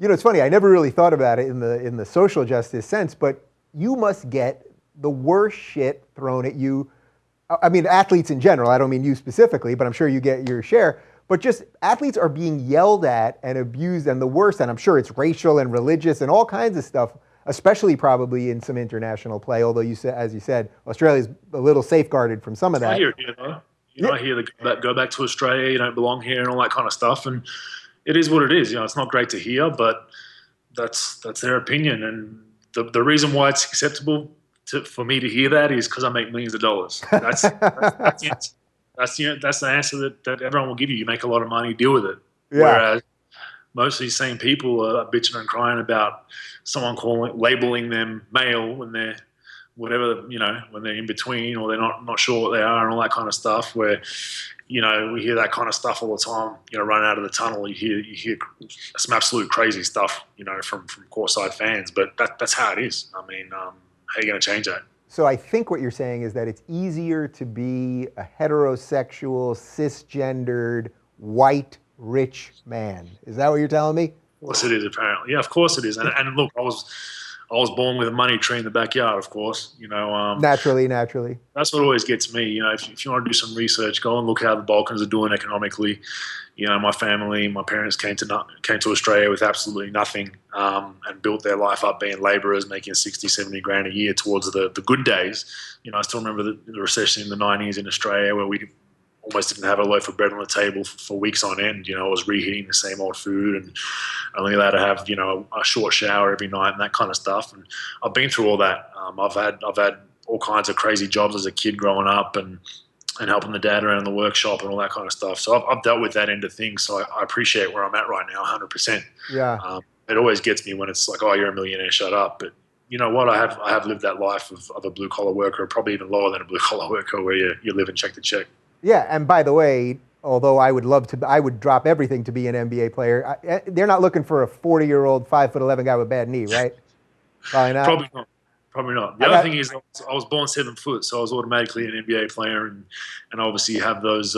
It's funny. I never really thought about it in the social justice sense, but you must get the worst shit thrown at you. I mean, athletes in general. I don't mean you specifically, but I'm sure you get your share. But just athletes are being yelled at and abused, and the worst. And I'm sure it's racial and religious and all kinds of stuff, especially probably in some international play. Although you said, as you said, Australia's a little safeguarded from some of that. I hear it here, though. I hear the go back to Australia, you don't belong here, and all that kind of stuff. And it is what it is. It's not great to hear, but that's their opinion. And the reason why it's acceptable for me to hear that is because I make millions of dollars. That's the answer that everyone will give you. You make a lot of money, deal with it. Yeah. Whereas most of these same people are bitching and crying about someone labeling them male when they're whatever, when they're in between or they're not sure what they are and all that kind of stuff where, we hear that kind of stuff all the time, running out of the tunnel. You hear some absolute crazy stuff, from courtside fans, but that's how it is. I mean, how are you going to change that? So I think what you're saying is that it's easier to be a heterosexual, cisgendered, white, rich man. Is that what you're telling me? Of course it is, apparently. Yeah, of course it is. And look, I was born with a money tree in the backyard, of course. Naturally. That's what always gets me. If you want to do some research, go and look how the Balkans are doing economically. My family, my parents came to Australia with absolutely nothing and built their life up being labourers, making 60, 70 grand a year towards the good days. I still remember the recession in the 90s in Australia where we almost didn't have a loaf of bread on the table for weeks on end. I was reheating the same old food and only allowed to have, a short shower every night and that kind of stuff. And I've been through all that. I've had all kinds of crazy jobs as a kid growing up and helping the dad around the workshop and all that kind of stuff. So I've dealt with that end of things. So I appreciate where I'm at right now, 100%. Yeah. It always gets me when it's like, oh, you're a millionaire, shut up. But you know what? I have lived that life of a blue collar worker, probably even lower than a blue collar worker, where you live and check to check. Yeah, and by the way, although I would drop everything to be an NBA player. They're not looking for a 40-year-old, 5'11" guy with a bad knee, right? Probably not. Probably not. The other thing is, I was born 7 foot, so I was automatically an NBA player, and obviously you have those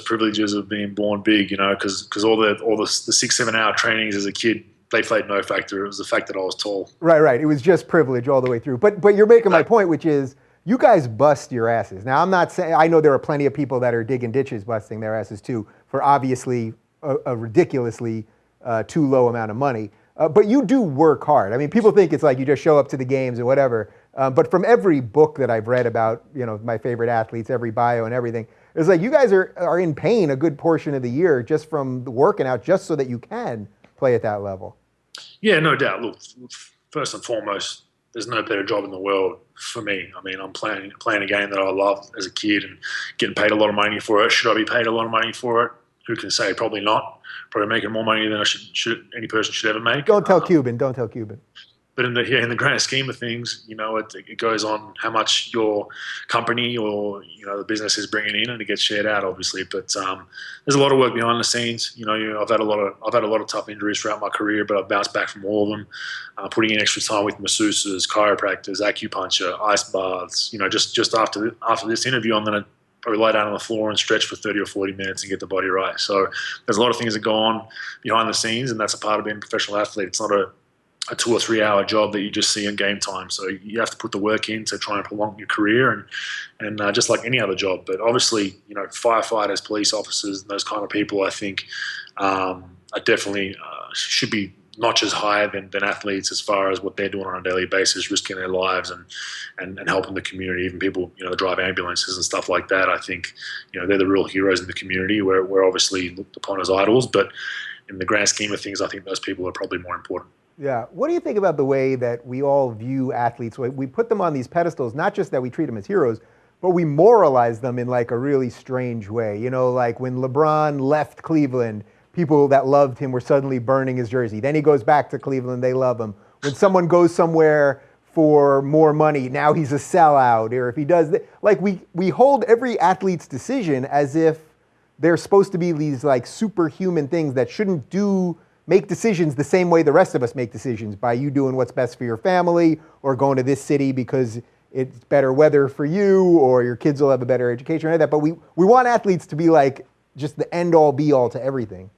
privileges of being born big, because all the 6-7 hour trainings as a kid, they played no factor. It was the fact that I was tall. Right. It was just privilege all the way through. But you're making my point, which is, you guys bust your asses. Now, I'm not saying, I know there are plenty of people that are digging ditches busting their asses too for obviously a ridiculously too low amount of money. But you do work hard. I mean, people think it's like you just show up to the games or whatever. But from every book that I've read about, my favorite athletes, every bio and everything, it's like you guys are in pain a good portion of the year just from working out just so that you can play at that level. Yeah, no doubt. Look, first and foremost, there's no better job in the world for me. I mean, I'm playing a game that I loved as a kid and getting paid a lot of money for it. Should I be paid a lot of money for it? Who can say? Probably not. Probably making more money than any person should ever make. Don't tell Cuban. But in the grand scheme of things, it goes on how much your company or the business is bringing in, and it gets shared out, obviously. But there's a lot of work behind the scenes. I've had a lot of tough injuries throughout my career, but I've bounced back from all of them. Putting in extra time with masseuses, chiropractors, acupuncture, ice baths. Just after this interview, I'm going to probably lie down on the floor and stretch for 30 or 40 minutes and get the body right. So there's a lot of things that go on behind the scenes, and that's a part of being a professional athlete. It's not a 2 or 3 hour job that you just see in game time. So you have to put the work in to try and prolong your career and just like any other job. But obviously, firefighters, police officers, and those kind of people, I think, are definitely should be notches higher than athletes as far as what they're doing on a daily basis, risking their lives and helping the community, even people, that drive ambulances and stuff like that. I think, they're the real heroes in the community. We're obviously looked upon as idols, but in the grand scheme of things, I think those people are probably more important. Yeah. What do you think about the way that we all view athletes? We put them on these pedestals, not just that we treat them as heroes, but we moralize them in like a really strange way. Like when LeBron left Cleveland, people that loved him were suddenly burning his jersey. Then he goes back to Cleveland, they love him. When someone goes somewhere for more money, now he's a sellout. Or if he does, like we hold every athlete's decision as if they're supposed to be these like superhuman things that shouldn't make decisions the same way the rest of us make decisions, by you doing what's best for your family or going to this city because it's better weather for you or your kids will have a better education or that. But we want athletes to be like just the end all be all to everything.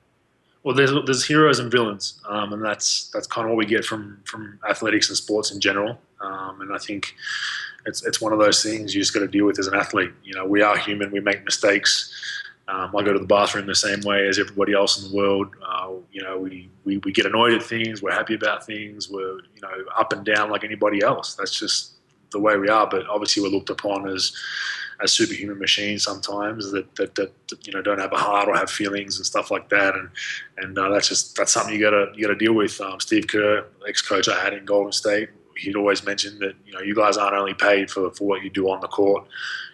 Well, there's heroes and villains, and that's kind of what we get from athletics and sports in general. And I think it's one of those things you just got to deal with as an athlete. You know, we are human. We make mistakes. I go to the bathroom the same way as everybody else in the world. You know, we get annoyed at things. We're happy about things. We're, you know, up and down like anybody else. That's just the way we are. But obviously, we're looked upon as superhuman machines sometimes that you know don't have a heart or have feelings and stuff like that. And that's something you gotta deal with. Steve Kerr, ex-coach I had in Golden State, he'd always mention that, you know, you guys aren't only paid for what you do on the court.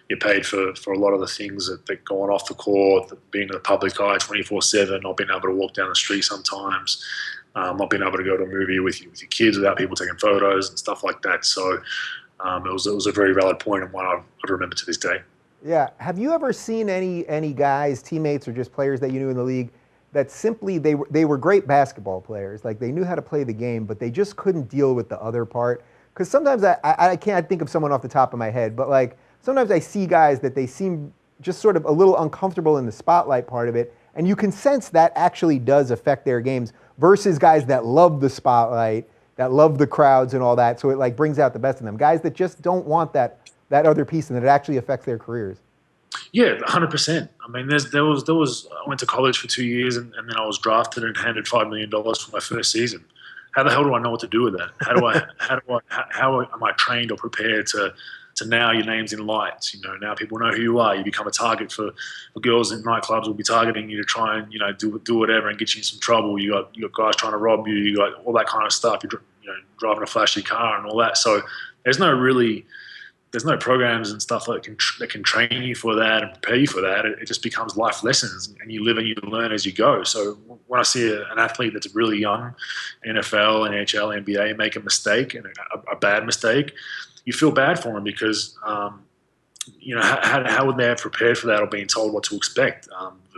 You're paid for a lot of the things that go on off the court, being in the public eye 24/7, not being able to walk down the street sometimes, not being able to go to a movie with your kids without people taking photos and stuff like that. So it was a very valid point and one I remember to this day. Yeah. Have you ever seen any guys, teammates, or just players that you knew in the league that simply they were great basketball players, like they knew how to play the game, but they just couldn't deal with the other part? Because sometimes I can't think of someone off the top of my head, but like sometimes I see guys that they seem just sort of a little uncomfortable in the spotlight part of it, and you can sense that actually does affect their games versus guys that love the spotlight, that love the crowds and all that, so it like brings out the best in them. Guys that just don't want that other piece, and that it actually affects their careers. Yeah, 100%. I mean, there was. I went to college for 2 years, and then I was drafted and handed $5 million for my first season. How the hell do I know what to do with that? How am I trained or prepared to now your name's in lights? You know, now people know who you are. You become a target for girls in nightclubs will be targeting you to try and, you know, do whatever and get you in some trouble. You got guys trying to rob you. You got all that kind of stuff. You're, you know, driving a flashy car and all that. So there's no programs and stuff that can train you for that and prepare you for that. It just becomes life lessons, and you live and you learn as you go. So when I see an athlete that's really young, NFL, NHL, NBA, make a mistake, and a bad mistake, you feel bad for them because, you know, how would they have prepared for that or being told what to expect?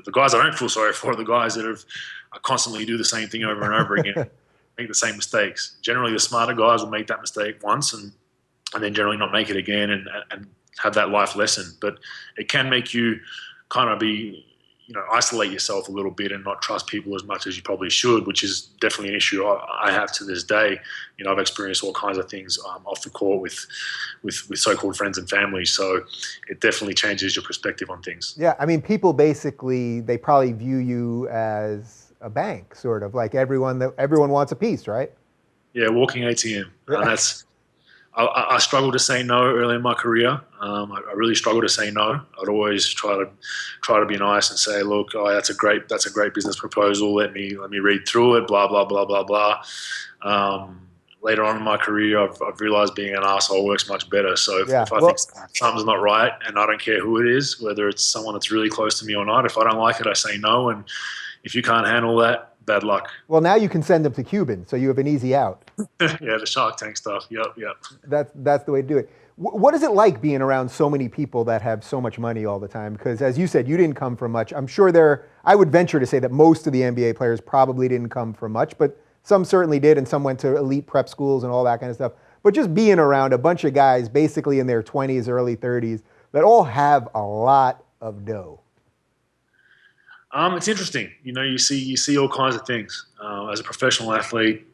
The guys I don't feel sorry for are the guys that are constantly do the same thing over and over again, make the same mistakes. Generally, the smarter guys will make that mistake once and then generally not make it again and have that life lesson. But it can make you kind of be, you know, isolate yourself a little bit and not trust people as much as you probably should, which is definitely an issue I have to this day. You know, I've experienced all kinds of things off the court with so-called friends and family. So it definitely changes your perspective on things. Yeah, I mean, people basically, they probably view you as a bank, sort of like everyone wants a piece, right? Yeah, walking ATM. And I struggled to say no early in my career. I really struggled to say no. I'd always try to be nice and say, look, that's a great business proposal. Let me read through it. Blah blah blah blah blah. Later on in my career, I've realized being an asshole works much better. So if I think something's not right, and I don't care who it is, whether it's someone that's really close to me or not, if I don't like it, I say no. And if you can't handle that, bad luck. Well, now you can send them to Cuban, so you have an easy out. Yeah, the Shark Tank stuff. Yep. That's the way to do it. What is it like being around so many people that have so much money all the time? Because as you said, you didn't come from much. I'm sure I would venture to say that most of the NBA players probably didn't come from much, but some certainly did, and some went to elite prep schools and all that kind of stuff. But just being around a bunch of guys basically in their 20s, early 30s that all have a lot of dough. It's interesting. You know, you see all kinds of things. As a professional athlete,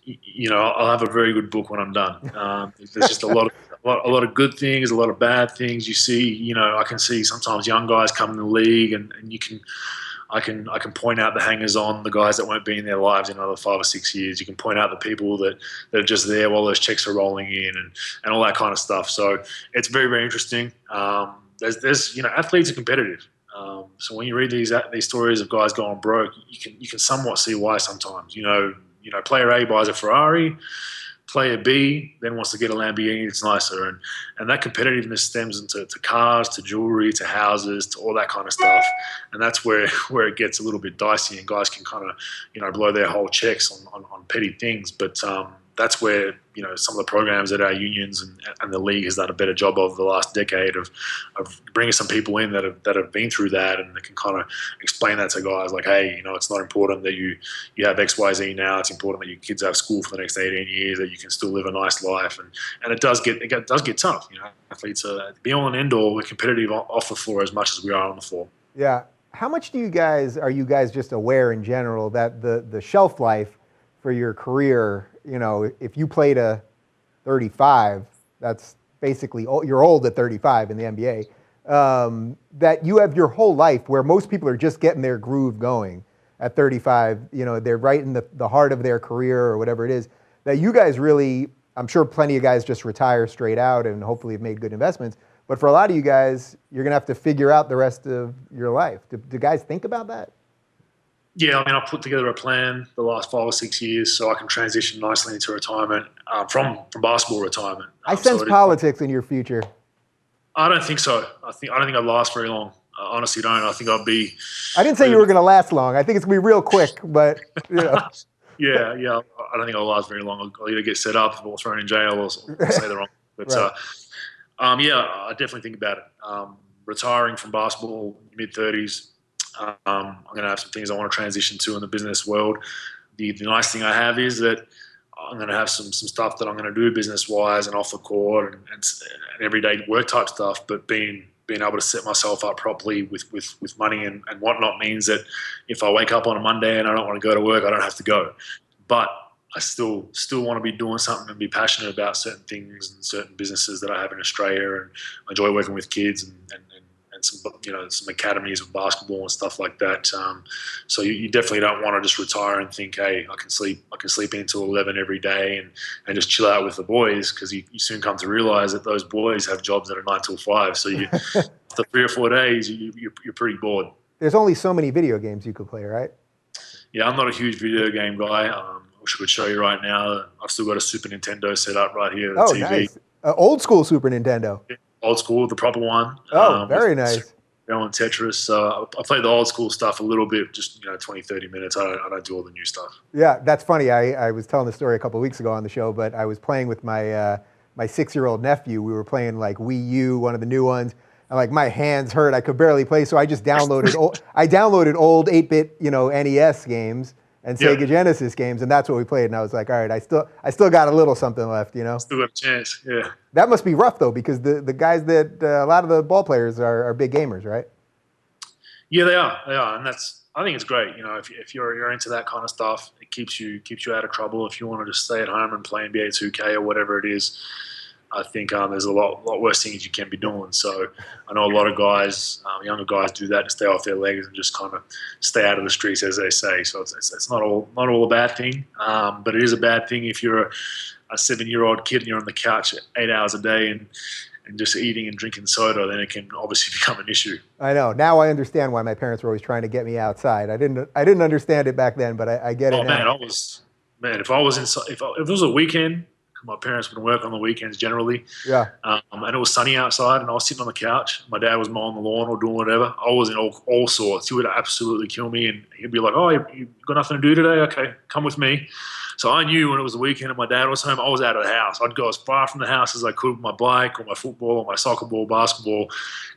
you know, I'll have a very good book when I'm done. There's just a lot of good things, a lot of bad things. You see, you know, I can see sometimes young guys come in the league, and I can point out the hangers on, the guys that won't be in their lives in another 5 or 6 years. You can point out the people that are just there while those checks are rolling in, and all that kind of stuff. So it's very, very interesting. There's you know, athletes are competitive. So when you read these stories of guys going broke, you can somewhat see why sometimes. You know, player A buys a Ferrari, player B then wants to get a Lamborghini. It's nicer, and that competitiveness stems into cars, to jewelry, to houses, to all that kind of stuff. And that's where it gets a little bit dicey, and guys can kind of, you know, blow their whole checks on petty things. But that's where, you know, some of the programs at our unions and the league has done a better job of the last decade of bringing some people in that have been through that, and that can kind of explain that to guys like, hey, you know, it's not important that you have X, Y, Z now. It's important that your kids have school for the next 18 years, that you can still live a nice life. And it does get tough. You know, athletes are be all and end all. We're competitive off the floor as much as we are on the floor. Yeah. How much are you guys just aware in general that the shelf life for your career, if you played a 35, that's basically, you're old at 35 in the NBA, that you have your whole life where most people are just getting their groove going at 35, they're right in the heart of their career or whatever it is, that you guys really, I'm sure plenty of guys just retire straight out and hopefully have made good investments. But for a lot of you guys, you're going to have to figure out the rest of your life. Do guys think about that? Yeah, I put together a plan the last 5 or 6 years so I can transition nicely into retirement from basketball retirement. I sense politics in your future. I don't think so. I don't think I'd last very long. I honestly don't. I think I'd be. I didn't say you were going to last long. I think it's going to be real quick, but yeah. I don't think I'll last very long. I'll either get set up or thrown in jail or say the wrong. But right. I definitely think about it. Retiring from basketball, mid-30s. I'm going to have some things I want to transition to in the business world. The nice thing I have is that I'm going to have some stuff that I'm going to do business-wise and off the court and everyday work type stuff. But being able to set myself up properly with money and whatnot means that if I wake up on a Monday and I don't want to go to work, I don't have to go. But I still want to be doing something and be passionate about certain things and certain businesses that I have in Australia, and I enjoy working with kids and some academies of basketball and stuff like that. So you definitely don't want to just retire and think, hey, I can sleep until 11 every day and just chill out with the boys, because you soon come to realize that those boys have jobs that are 9 till 5. So after 3 or 4 days, you're pretty bored. There's only so many video games you could play, right? Yeah, I'm not a huge video game guy. I wish I could show you right now. I've still got a Super Nintendo set up right here. Oh, TV. Nice. Old school Super Nintendo. Yeah, old school, the proper one. Oh, very nice. And Tetris. So I play the old school stuff a little bit, just 20, 30 minutes. I don't do all the new stuff. Yeah, that's funny. I was telling the story a couple of weeks ago on the show, but I was playing with my 6-year-old nephew. We were playing like Wii U, one of the new ones. And like my hands hurt. I could barely play, so I just downloaded old 8-bit NES games and Sega Genesis games, and that's what we played. And I was like, all right, I still got a little something left, Still got a chance, yeah. That must be rough though, because the guys that a lot of the ball players are big gamers, right? Yeah, they are, and I think it's great. If you're into that kind of stuff, it keeps you out of trouble. If you want to just stay at home and play NBA 2K or whatever it is, I think there's a lot worse things you can be doing. So I know a lot of guys, younger guys, do that to stay off their legs and just kind of stay out of the streets, as they say. So it's not all a bad thing, but it is a bad thing if you're a 7-year-old kid and you're on the couch 8 hours a day and just eating and drinking soda. Then it can obviously become an issue. I know. Now I understand why my parents were always trying to get me outside. I didn't understand it back then, but I get it now. If I was inside, if it was a weekend. My parents would work on the weekends generally. Yeah. And it was sunny outside and I was sitting on the couch. My dad was mowing the lawn or doing whatever. I was in all sorts. He would absolutely kill me, and he'd be like, oh, you got nothing to do today? Okay, come with me. So I knew when it was the weekend and my dad was home, I was out of the house. I'd go as far from the house as I could with my bike or my football or my soccer ball, basketball,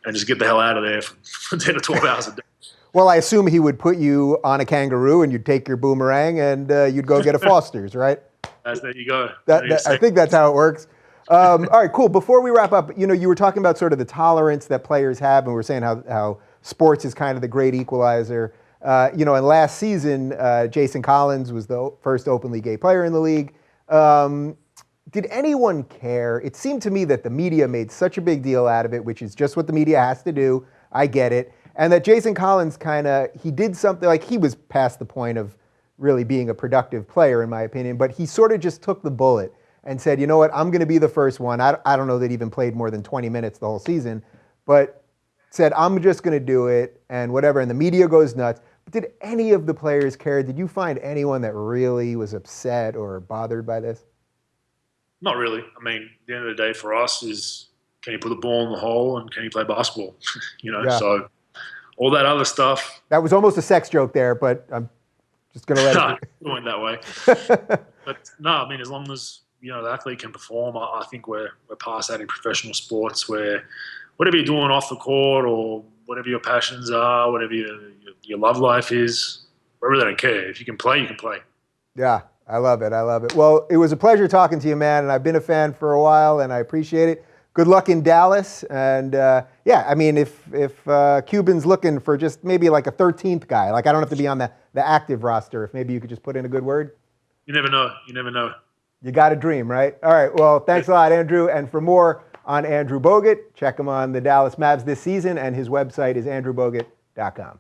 and just get the hell out of there for 10 to 12 hours a day. Well, I assume he would put you on a kangaroo and you'd take your boomerang and you'd go get a Foster's, right? There you go. I think that's how it works. All right, cool. Before we wrap up, you were talking about sort of the tolerance that players have, and we're saying how sports is kind of the great equalizer. And last season, Jason Collins was the first openly gay player in the league. Did anyone care? It seemed to me that the media made such a big deal out of it, which is just what the media has to do. I get it. And that Jason Collins he did something, like he was past the point of really being a productive player, in my opinion, but he sort of just took the bullet and said, you know what, I'm going to be the first one. I don't know that he even played more than 20 minutes the whole season, but said, I'm just going to do it and whatever, and the media goes nuts. But did any of the players care? Did you find anyone that really was upset or bothered by this? Not really. At the end of the day for us is, can you put the ball in the hole and can you play basketball? So all that other stuff. That was almost a sex joke there, but I'm just going to let it went that way. But no, as long as the athlete can perform, I think we're past that in professional sports, where whatever you're doing off the court or whatever your passions are, whatever your love life is, I really don't care. If you can play, you can play. Yeah, I love it. Well, it was a pleasure talking to you, man, and I've been a fan for a while, and I appreciate it. good luck in Dallas. And yeah, I mean, if Cuban's looking for just maybe like a 13th guy, like I don't have to be on the active roster, if maybe you could just put in a good word. You never know. You never know. You got to dream, right? All right. Well, thanks a lot, Andrew. And for more on Andrew Bogut, check him on the Dallas Mavs this season, and his website is andrewbogut.com.